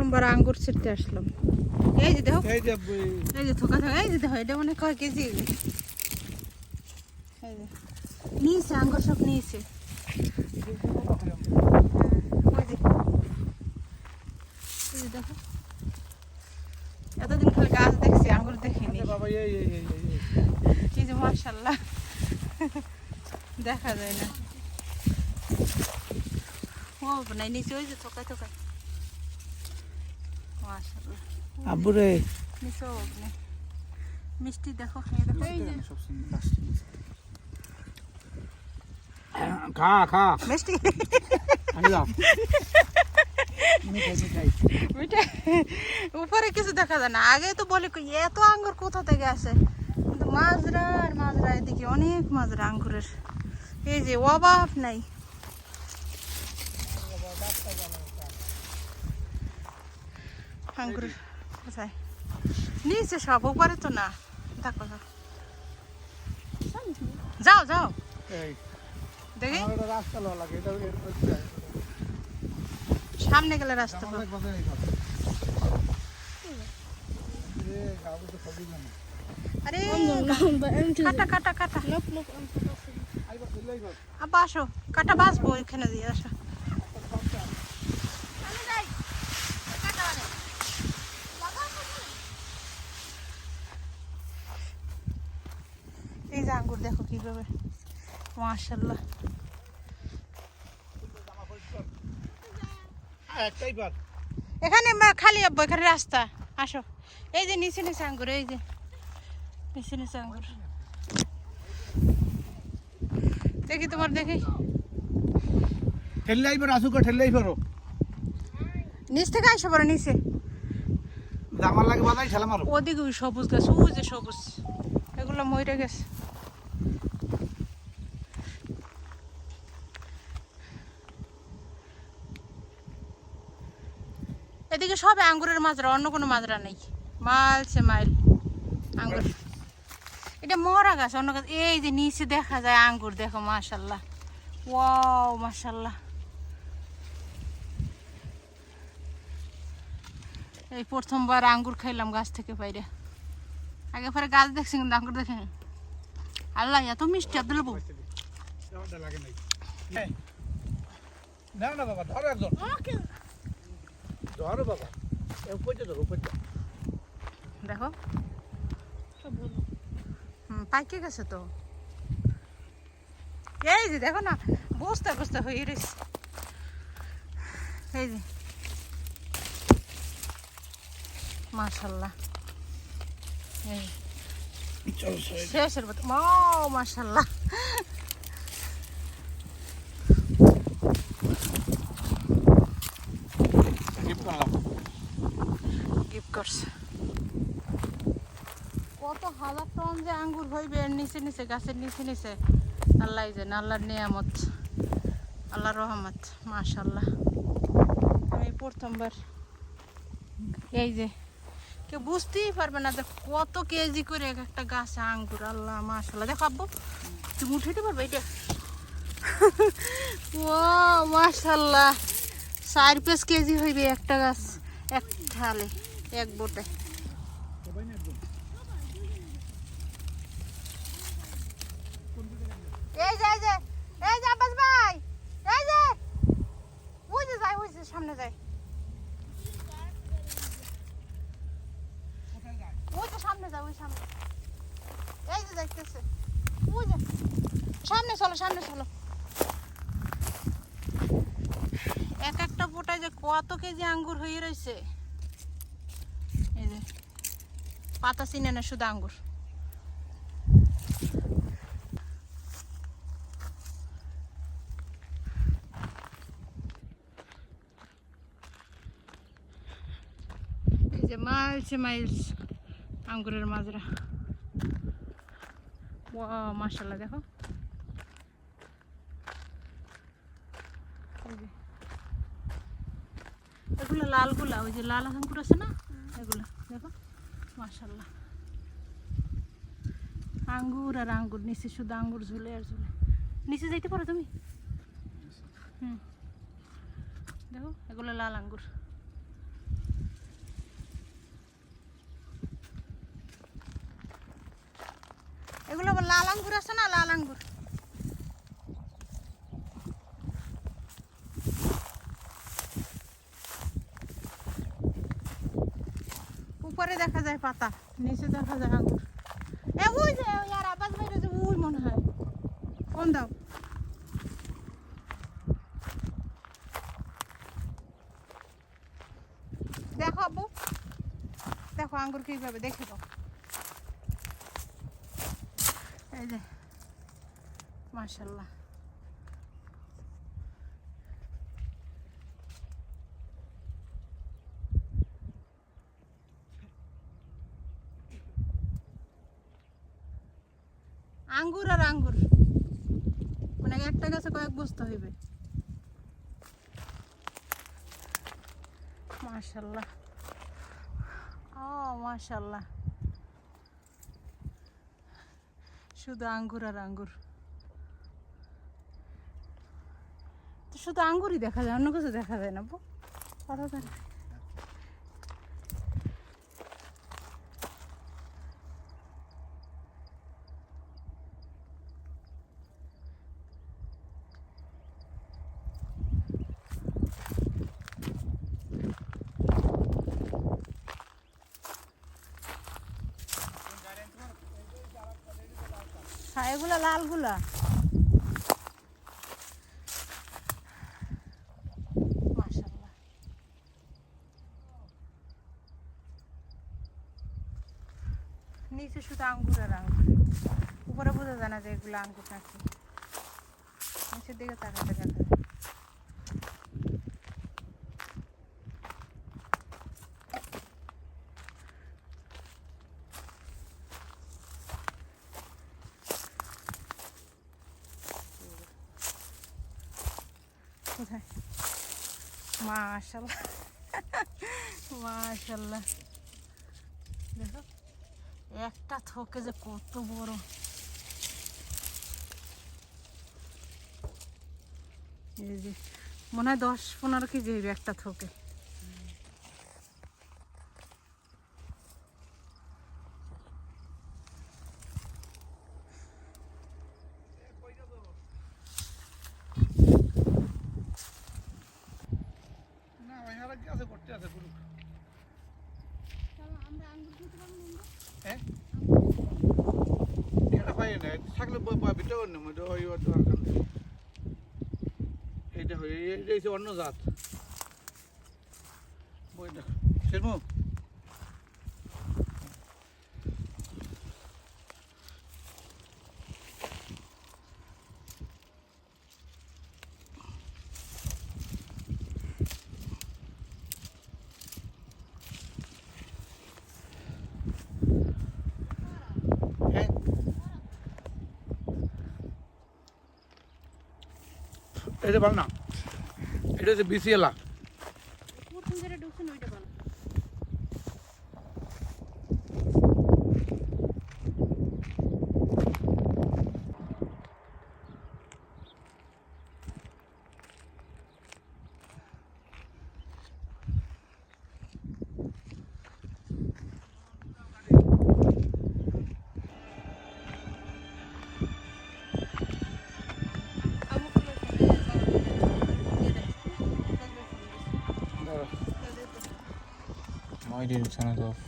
প্রথমবার আঙ্গুর ছিটতে আসলাম। এই যে দেখো, এই যে থোকা থোকা, এই যে দেখো, এটা মনে কয় কেজি। এই যে নিয়েছে আঙ্গুর, সব নিয়েছে। দেখো, এতদিন খালি গাছ দেখছি, আঙ্গুর দেখিনি। এই যে মাশাআল্লাহ, দেখা যায় না। ও নাই নিচে, ওই যে থোকা থোকা, মাশাআল্লাহ। আব্বুরে নিচে ওখানে মিষ্টি দেখো, এই যে খা খা মিষ্টি উপরে কিছু দেখা যায় না। আগে তো বলে এত আঙ্গুর কোথা থেকে আসে, কিন্তু মাজরা আর মাজরা, এদিকে অনেক মাজরা আঙ্গুরের, এই যে অভাব নাই। আঙ্গুর কোথায় নিচে, সব উপরে তো না। দেখো যাও যাও দেখি, সামনে গেলে রাস্তা পাবো। আরে কাটা কাটা কাটা, আব্বা আসো, কাটা বাঁচবো এখানে দিয়ে, আসো। এই যে আঙ্গুর দেখো কিভাবে, মাশাআল্লাহ। এখানে খালি আব্বা, এখানে রাস্তা, আসো। এই যে নিচে নিচে আঙ্গুর, এই যে নিচে নিচে আঙ্গুর দেখি, তোমার দেখি। ঠেললাই পর আসুক, ঠেললাই পর নিচ থেকে আসো, পরে নিচে জামার লাগে বাদাই ঠেলা মারো। ওদিকে ওই সবুজ গাছ, ওই যে সবুজ, এগুলো মরে গেছে। এদিকে সব আঙ্গুরের মাজরা, অন্য কোনো মাজরা নেই। মাইলছে মাইল আঙ্গুর, এটা মরা গাছ, অন্য গাছ। এই যে নিচে দেখা যায় আঙ্গুর, দেখো মাশাআল্লাহ, ওয়াও মাশাআল্লাহ। এই প্রথমবার আঙ্গুর খাইলাম গাছ থেকে পাইরে, আগে পরে গাছ দেখছি কিন্তু আঙ্গুর দেখে। আল্লাহ এত মিষ্টি, আব্দুল বউ না না বাবা, ধরো একজন, ধরো বাবা, ধরো দেখো, পাইকে গেছে তো। এই যে দেখো না, বস্তা বস্তা হয়ে রয়েছে। এই যে মাশাআল্লাহ, শেষের মতো, মাশাআল্লাহ। গিফট করছে কত হাজার টন যে আঙ্গুর হইবে এর নিচে নিচে, গাছের নিচে নিচে। আল্লাহ জানে, আল্লাহর নিয়ামত, আল্লাহর রহমত, মাশাআল্লাহ। আমি প্রথমবার, এই যে কেউ বুঝতেই পারবে না যে কত কেজি করে এক একটা গাছে আঙ্গুর। আল্লাহ মাশাআল্লাহ, দেখো আব্বু, তুমি উঠাইতে পারবে এটা? ও মাশাআল্লাহ, 4-5 কেজি হইবে একটা গাছ, এক ঠালে, এক বোটে। এই যে এই যে এই যে আব্বাস ভাই, এই যে ওই যে যাই, ওই যে সামনে যাই, ওই যে সামনে যাই, ওই সামনে, এই যে যাইতেছে, ওই যে সামনে চলো, সামনে চলো। এক একটা পোটায় যে কত কেজি আঙ্গুর হয়ে রয়েছে। এই যে পাতা চিনে না, শুধু আঙ্গুর। এই যে মাইলস মাইলস আঙ্গুরের মাজরা, ওয়াও মাশাআল্লাহ। দেখো এগুলো লালগুলা, ওই যে লাল আঙ্গুর আছে না, এগুলো দেখো মাশাআল্লাহ। আঙ্গুর আর আঙ্গুর, নিচে শুধু আঙ্গুর ঝুলে আর ঝুলে। নিচে যাইতে পারো তুমি? দেখো এগুলো লাল আঙ্গুর। এগুলো আবার লাল আঙ্গুর আছে না, লাল আঙ্গুর। উপরে দেখা যায় পাতা, নিচে দেখা যায় আঙ্গুর। ওই যে আর আবাস বাইরে যে ওই মনে হয়। কোন দাও? দেখো আব্বু, দেখো আঙ্গুর কিভাবে, দেখে দাও। এই যে মাশাআল্লাহ। আঙ্গুর আর আঙ্গুর, মানে একটা গাছে কয়েক বস্তা হইবে। মাশাআল্লাহ, ও মাশাআল্লাহ, শুধু আঙ্গুর আর আঙ্গুর। তো শুধু আঙ্গুরই দেখা যায়, অন্য কিছু দেখা যায় না। কথা জানি এগুলা লালগুলা। মাশাআল্লাহ, নিচে শুধু আঙ্গুর আর আঙ্গুর, উপরে বোঝা যায় না যে এগুলো আঙ্গুর নাকি। নিচের দিকে তাকাতে দেখা যায়। কোথায়? মাশাআল্লাহ, মাশাআল্লাহ, দেখো একটা থোকে যে কত বড়। এই যে মনে হয় 10-15 কেজি হইবে একটা থোকে। না ভাই আর কি আছে, করতে আছে গুরু। হ্যাঁ এটা পাই না, থাকলে ভিতরে অন্য মধ্যে ওই এইটা হয়, এইটা হচ্ছে অন্য জাত। বইটা সেরমু এটা ভালো না, এটা হচ্ছে বিসিএলা। Why did you turn it off?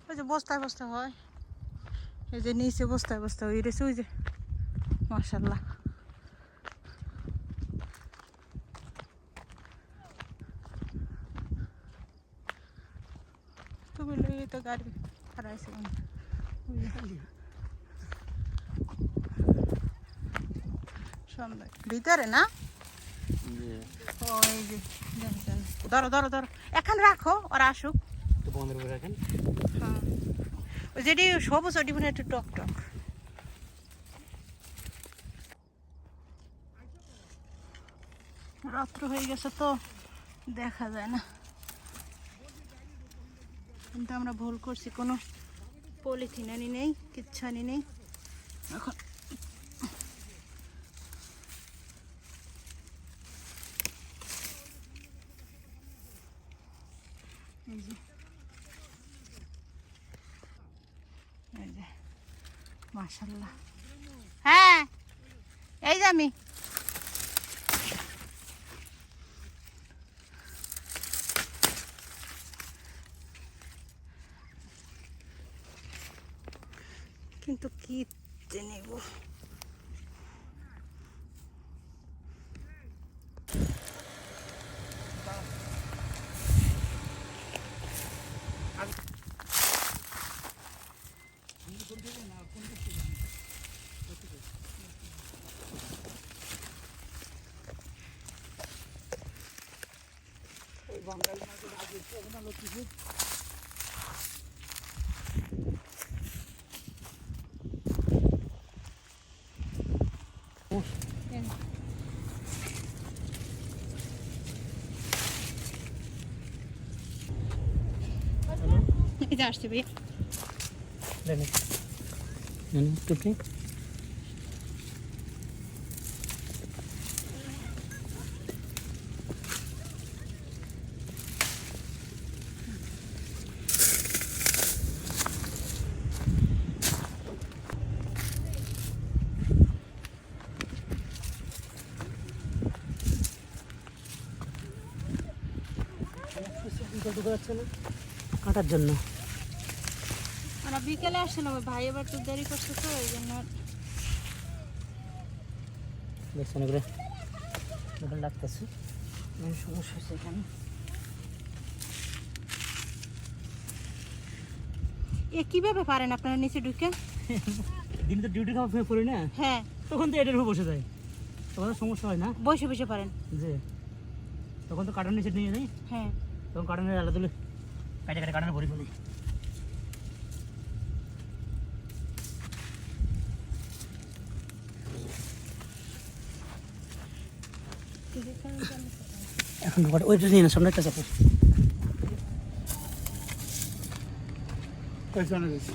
ওই যে বস্তায় বস্তা হয়, এই যে নিচে বস্তায় বস্তা হয়ে গেছে। ওই যে মাশাআল্লাহ, তুমি লই তো গাড়ি হারাইছে সন্ধ্যা ভিতরে না। ওই যে ধরো ধরো ধরো, এখানে রাখো, ওরা আসুক। বন্ধের উপরে রাখেন। হ্যাঁ, ওই যেটি সবুজ ওটি মানে একটু টক টক। রাত্র হয়ে গেছে তো দেখা যায় না, কিন্তু আমরা ভুল করছি, কোনো পলিথিন আনি নেই, কিচ্ছু আনি নেই। এখন এই যে মাশাআল্লাহ। হ্যাঁ এই যে আমি কিন্তু কি নেব এটা আসছে ভাই কাটার জন্য আমরা বিকেলে আসছিলাম ভাই এবার তো দেরি করছে তো এই জন্য দেখছেন করে লাগতেছে সমস্যা হচ্ছে এখানে এ কিভাবে পারেন আপনারা নিচে ঢুকে দিন তো ডিউটি খাওয়া ফেলে পড়ি না হ্যাঁ তখন তো এটার উপর বসে যায় তখন তো সমস্যা হয় না বসে বসে পারেন যে তখন তো কাটার নিচে নিয়ে যাই হ্যাঁ তখন কাটানের আলাদা তুলে কাটে কাটে কাটানো ভরি ফেলি এখন ওইটা নিয়ে না সামনে একটা চাপো পয়সা না গেছি